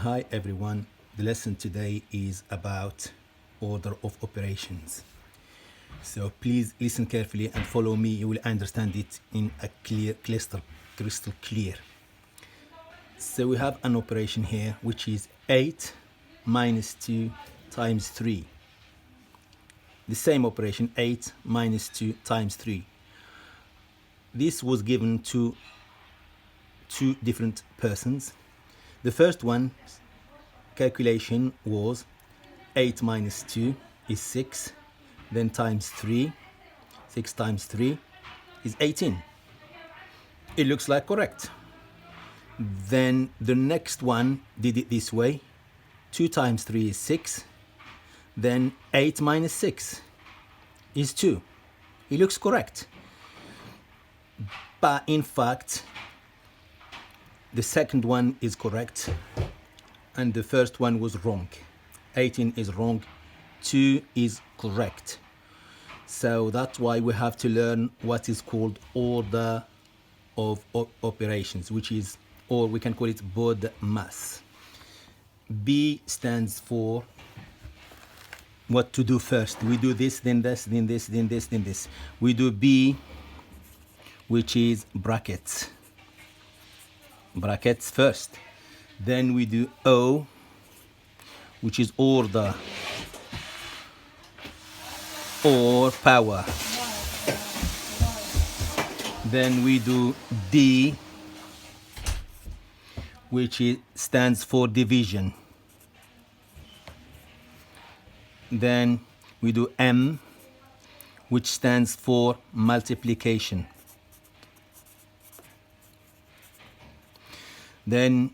Hi everyone, the lesson today is about order of operations. So please listen carefully and follow me. You will understand it in a crystal clear. So we have an operation here which is 8 minus 2 times 3. The same operation, 8 minus 2 times 3. This was given to two different persons. The first one calculation was 8 minus 2 is 6, then times 3. 6 times 3 is 18. It looks like correct. Then the next one did it this way. 2 times 3 is 6. Then 8 minus 6 is 2. It looks correct. But in fact, the second one is correct and the first one was wrong. 18 is wrong, 2 is correct. So that's why we have to learn what is called order of operations, which is, or we can call it Bodmas. B stands for what to do first. We do this, then this, then this, then this, then this. We do B, which is brackets first. Then we do O, which is order or power. Then we do D, which stands for division. Then we do M, which stands for multiplication. Then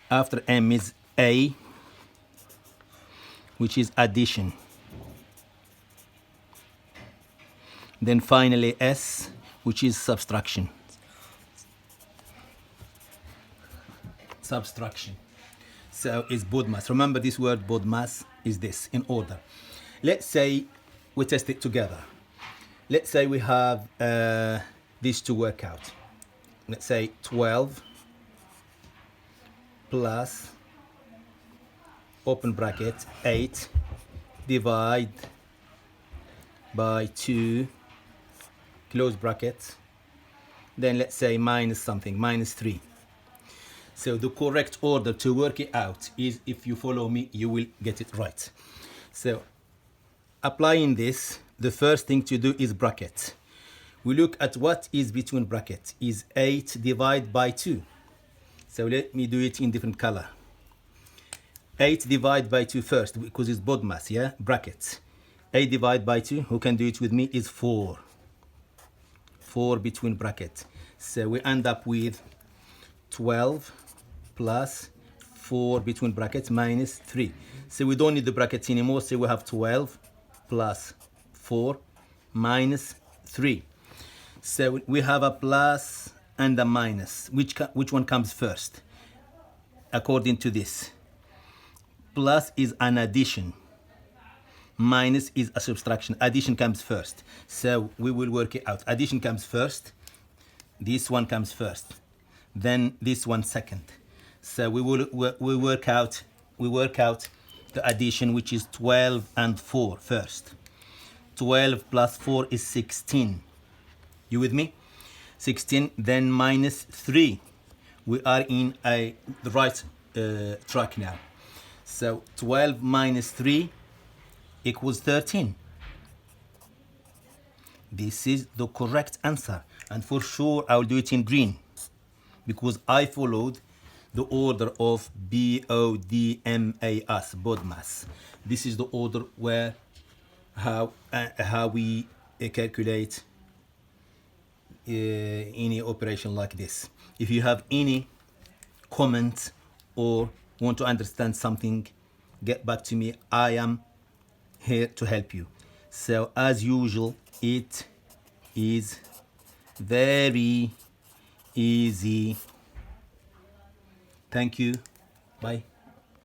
after M is A, which is addition. Then finally S, which is subtraction. So it's Bodmas. Remember this word Bodmas is this in order. Let's say we test it together. Let's say we have these to work out. Let's say 12 plus open bracket 8 divide by 2 close bracket, then let's say minus something, minus 3. So the correct order to work it out is, if you follow me, you will get it right. So applying this, the first thing to do is bracket. We look at what is between brackets, is 8 divided by 2. So let me do it in different color. 8 divided by 2 first, because it's Bodmas, yeah? Brackets. 8 divided by 2, who can do it with me, is 4. 4 between brackets. So we end up with 12 plus 4 between brackets minus 3. So we don't need the brackets anymore, so we have 12 plus 4 minus 3. So we have a plus and a minus. Which one comes first? According to this, plus is an addition, minus is a subtraction. Addition comes first, so we will work it out. Addition comes first, this one comes first, then this one second. So we work out the addition, which is 12 and 4 first. 12 plus 4 is 16. You with me? 16, then minus 3. We are in the right track now. So 12 minus 3 equals 13. This is the correct answer, and for sure I will do it in green because I followed the order of BODMAS, Bodmas. This is the order where how we calculate any operation like this. If you have any comments or want to understand something, get back to me. I am here to help you. So as usual, it is very easy. Thank you. Bye.